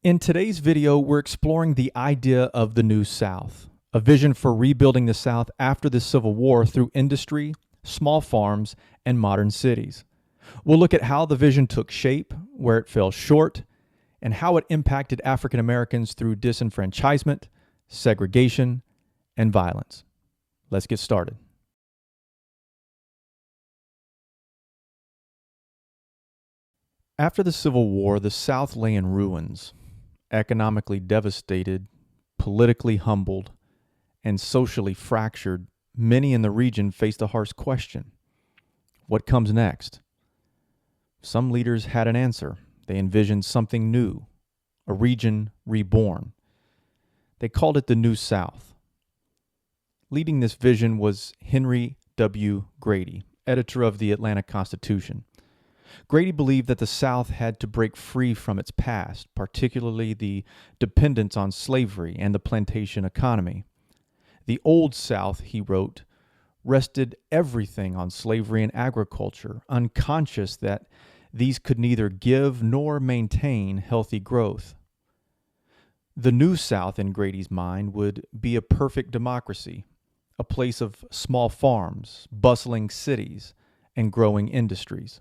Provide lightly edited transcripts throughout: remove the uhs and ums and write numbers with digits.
In today's video, we're exploring the idea of the New South, a vision for rebuilding the South after the Civil War through industry, small farms, and modern cities. We'll look at how the vision took shape, where it fell short, and how it impacted African Americans through disenfranchisement, segregation, and violence. Let's get started. After the Civil War, the South lay in ruins, economically devastated, politically humbled, and socially fractured. Many in the region faced a harsh question: what comes next? Some leaders had an answer. They envisioned something new, a region reborn. They called it the New South. Leading this vision was Henry W. Grady, editor of the Atlanta Constitution. Grady believed that the South had to break free from its past, particularly the dependence on slavery and the plantation economy. The Old South, he wrote, rested everything on slavery and agriculture, unconscious that these could neither give nor maintain healthy growth. The New South, in Grady's mind, would be a perfect democracy, a place of small farms, bustling cities, and growing industries.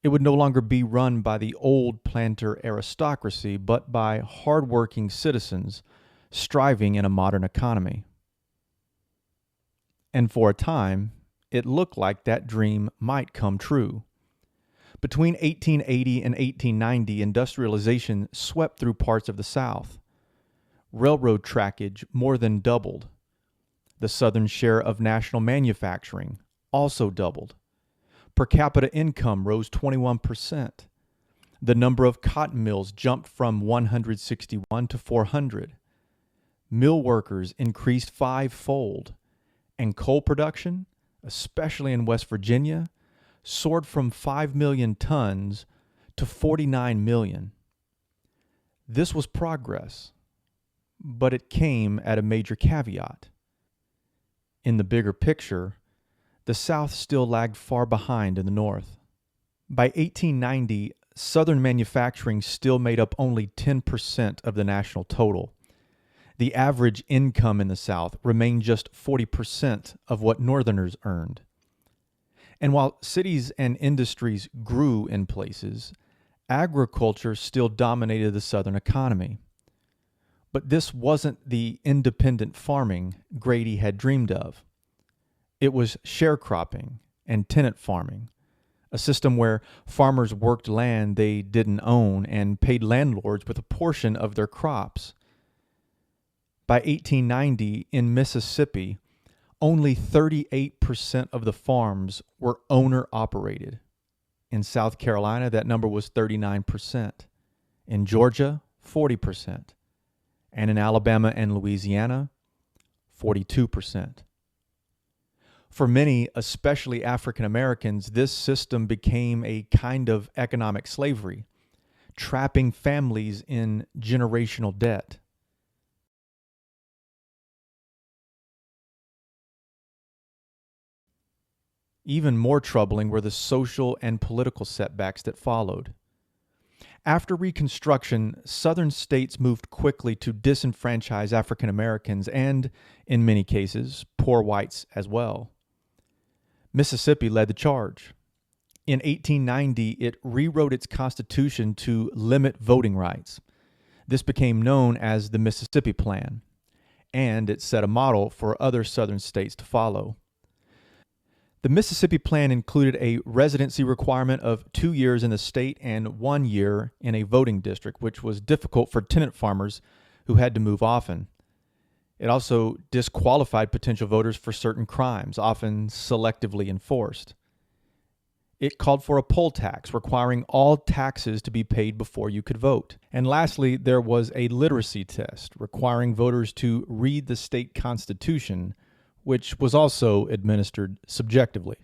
It would no longer be run by the old planter aristocracy, but by hardworking citizens striving in a modern economy. And for a time, it looked like that dream might come true. Between 1880 and 1890, industrialization swept through parts of the South. Railroad trackage more than doubled. The Southern share of national manufacturing also doubled. Per capita income rose 21%. The number of cotton mills jumped from 161 to 400. Mill workers increased fivefold, and coal production, especially in West Virginia, soared from 5 million tons to 49 million. This was progress, but it came at a major caveat. In the bigger picture, the South still lagged far behind in the North. By 1890, Southern manufacturing still made up only 10% of the national total. The average income in the South remained just 40% of what Northerners earned. And while cities and industries grew in places, agriculture still dominated the Southern economy. But this wasn't the independent farming Grady had dreamed of. It was sharecropping and tenant farming, a system where farmers worked land they didn't own and paid landlords with a portion of their crops. By 1890, in Mississippi, only 38% of the farms were owner-operated. In South Carolina, that number was 39%. In Georgia, 40%. And in Alabama and Louisiana, 42%. For many, especially African Americans, this system became a kind of economic slavery, trapping families in generational debt. Even more troubling were the social and political setbacks that followed. After Reconstruction, Southern states moved quickly to disenfranchise African Americans and, in many cases, poor whites as well. Mississippi led the charge. In 1890, it rewrote its constitution to limit voting rights. This became known as the Mississippi Plan, and it set a model for other Southern states to follow. The Mississippi Plan included a residency requirement of 2 years in the state and 1 year in a voting district, which was difficult for tenant farmers who had to move often. It also disqualified potential voters for certain crimes, often selectively enforced. It called for a poll tax, requiring all taxes to be paid before you could vote. And lastly, there was a literacy test, requiring voters to read the state constitution, which was also administered subjectively.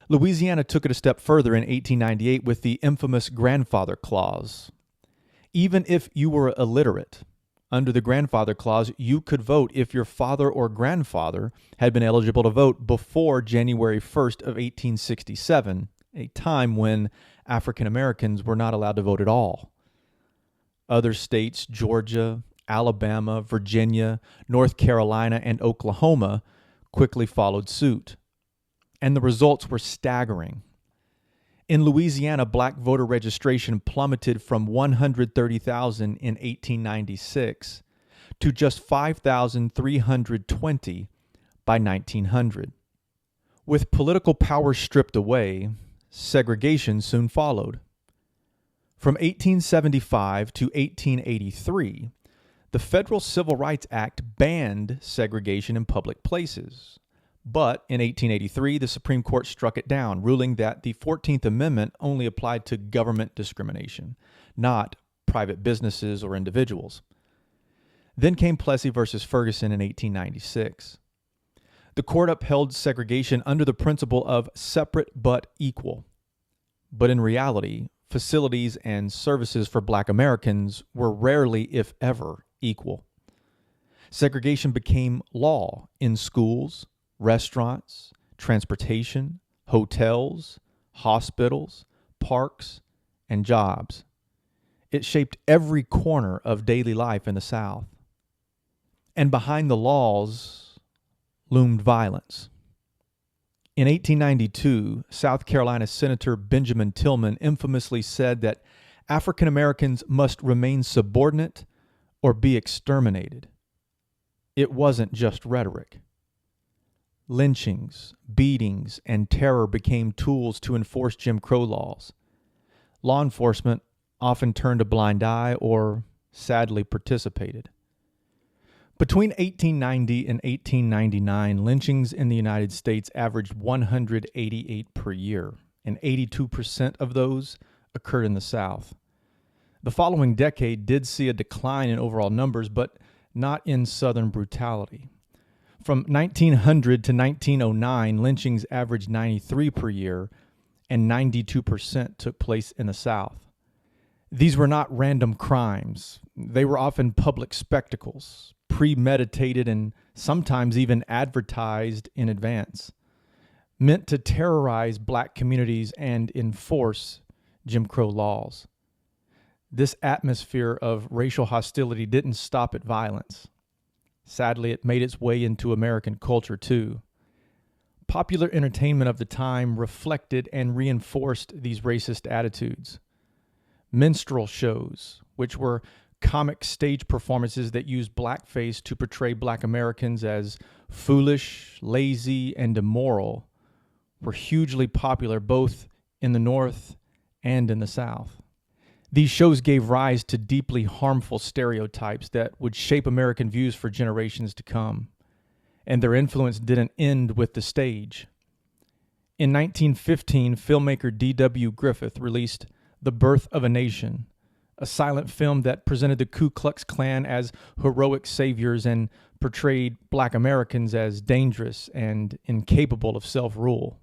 Louisiana took it a step further in 1898 with the infamous grandfather clause. Even if you were illiterate, under the grandfather clause, you could vote if your father or grandfather had been eligible to vote before January 1st of 1867, a time when African Americans were not allowed to vote at all. Other states, Georgia, Alabama, Virginia, North Carolina, and Oklahoma, quickly followed suit. And the results were staggering. In Louisiana, black voter registration plummeted from 130,000 in 1896 to just 5,320 by 1900. With political power stripped away, segregation soon followed. From 1875 to 1883, the Federal Civil Rights Act banned segregation in public places. But in 1883, the Supreme Court struck it down, ruling that the 14th Amendment only applied to government discrimination, not private businesses or individuals. Then came Plessy versus Ferguson in 1896. The court upheld segregation under the principle of separate but equal. But in reality, facilities and services for black Americans were rarely, if ever, equal. Segregation became law in schools, restaurants, transportation, hotels, hospitals, parks, and jobs. It shaped every corner of daily life in the South. And behind the laws loomed violence. In 1892, South Carolina Senator Benjamin Tillman infamously said that African Americans must remain subordinate or be exterminated. It wasn't just rhetoric. Lynchings, beatings, and terror became tools to enforce Jim Crow laws. Law enforcement often turned a blind eye or sadly participated. Between 1890 and 1899, lynchings in the United States averaged 188 per year, and 82% of those occurred in the South. The following decade did see a decline in overall numbers, but not in Southern brutality. From 1900 to 1909, lynchings averaged 93 per year, and 92% took place in the South. These were not random crimes. They were often public spectacles, premeditated and sometimes even advertised in advance, meant to terrorize black communities and enforce Jim Crow laws. This atmosphere of racial hostility didn't stop at violence. Sadly, it made its way into American culture too. Popular entertainment of the time reflected and reinforced these racist attitudes. Minstrel shows, which were comic stage performances that used blackface to portray black Americans as foolish, lazy, and immoral, were hugely popular both in the North and in the South. These shows gave rise to deeply harmful stereotypes that would shape American views for generations to come, and their influence didn't end with the stage. In 1915, filmmaker D.W. Griffith released The Birth of a Nation, a silent film that presented the Ku Klux Klan as heroic saviors and portrayed black Americans as dangerous and incapable of self-rule.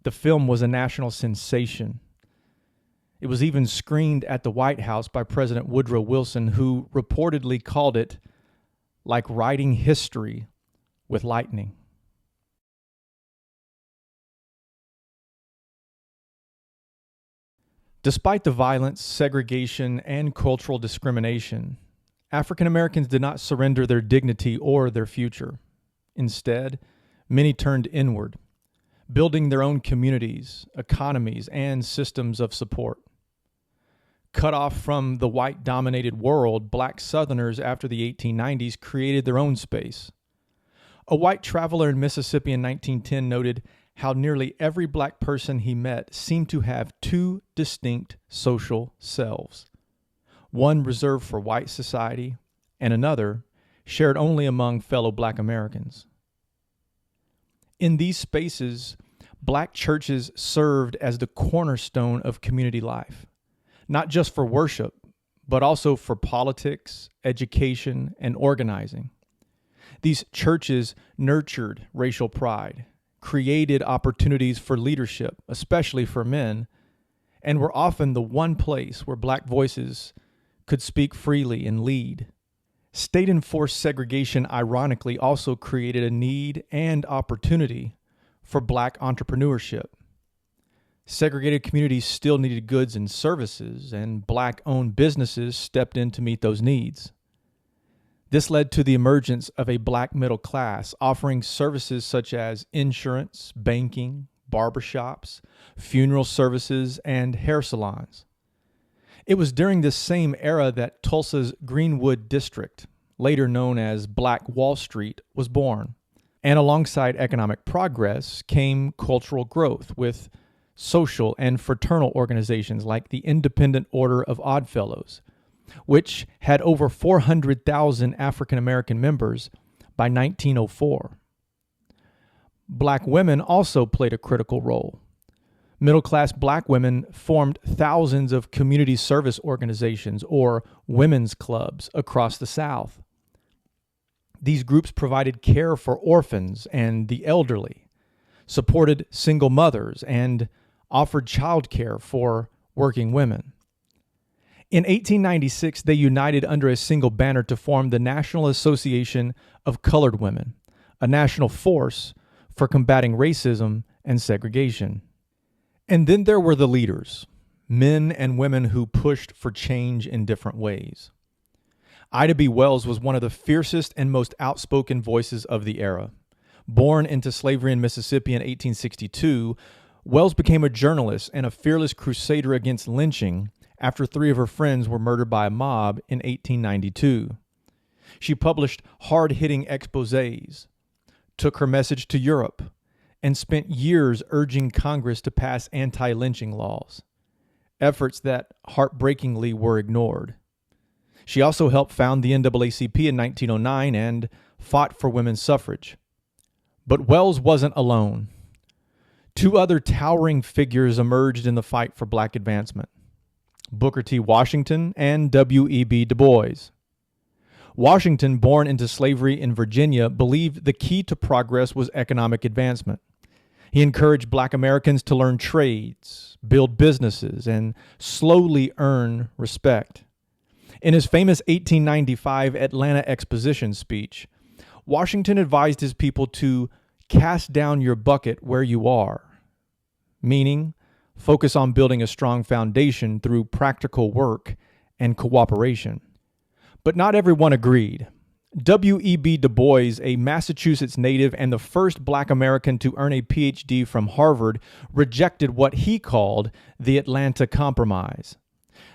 The film was a national sensation. It was even screened at the White House by President Woodrow Wilson, who reportedly called it like writing history with lightning. Despite the violence, segregation, and cultural discrimination, African Americans did not surrender their dignity or their future. Instead, many turned inward, building their own communities, economies, and systems of support. Cut off from the white-dominated world, black Southerners after the 1890s created their own space. A white traveler in Mississippi in 1910 noted how nearly every black person he met seemed to have two distinct social selves, one reserved for white society and another shared only among fellow black Americans. In these spaces, black churches served as the cornerstone of community life, not just for worship, but also for politics, education, and organizing. These churches nurtured racial pride, created opportunities for leadership, especially for men, and were often the one place where black voices could speak freely and lead. State-enforced segregation, ironically, also created a need and opportunity for black entrepreneurship. Segregated communities still needed goods and services, and black-owned businesses stepped in to meet those needs. This led to the emergence of a black middle class offering services such as insurance, banking, barbershops, funeral services, and hair salons. It was during this same era that Tulsa's Greenwood District, later known as Black Wall Street, was born. And alongside economic progress came cultural growth with social and fraternal organizations like the Independent Order of Oddfellows, which had over 400,000 African American members by 1904. Black women also played a critical role. Middle-class black women formed thousands of community service organizations or women's clubs across the South. These groups provided care for orphans and the elderly, supported single mothers, and offered child care for working women. In 1896, they united under a single banner to form the National Association of Colored Women, a national force for combating racism and segregation. And then there were the leaders, men and women who pushed for change in different ways. Ida B. Wells was one of the fiercest and most outspoken voices of the era. Born into slavery in Mississippi in 1862, Wells became a journalist and a fearless crusader against lynching after 3 of her friends were murdered by a mob in 1892. She published hard-hitting exposés, took her message to Europe, and spent years urging Congress to pass anti-lynching laws, efforts that heartbreakingly were ignored. She also helped found the NAACP in 1909 and fought for women's suffrage. But Wells wasn't alone. 2 other towering figures emerged in the fight for black advancement: Booker T. Washington and W.E.B. Du Bois. Washington, born into slavery in Virginia, believed the key to progress was economic advancement. He encouraged black Americans to learn trades, build businesses, and slowly earn respect. In his famous 1895 Atlanta Exposition speech, Washington advised his people to cast down your bucket where you are, meaning focus on building a strong foundation through practical work and cooperation. But not everyone agreed. W.E.B. Du Bois, a Massachusetts native and the first black American to earn a Ph.D. from Harvard, rejected what he called the Atlanta Compromise.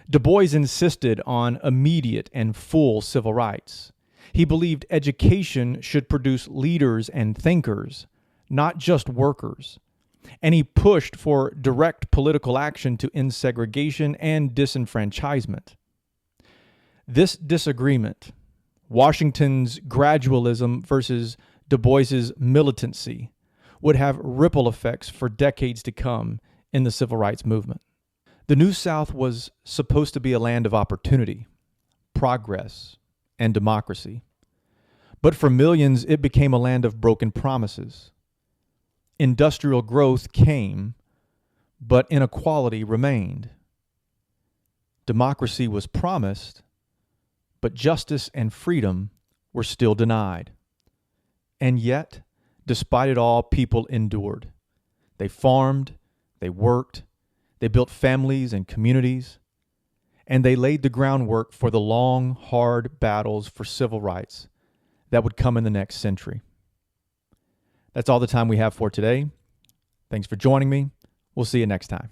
Du Bois insisted on immediate and full civil rights. He believed education should produce leaders and thinkers, not just workers. And he pushed for direct political action to end segregation and disenfranchisement. This disagreement, Washington's gradualism versus Du Bois's militancy, would have ripple effects for decades to come in the civil rights movement. The New South was supposed to be a land of opportunity, progress, and democracy. But for millions, it became a land of broken promises. Industrial growth came, but inequality remained. Democracy was promised, but justice and freedom were still denied. And yet, despite it all, people endured. They farmed, they worked, they built families and communities, and they laid the groundwork for the long, hard battles for civil rights that would come in the next century. That's all the time we have for today. Thanks for joining me. We'll see you next time.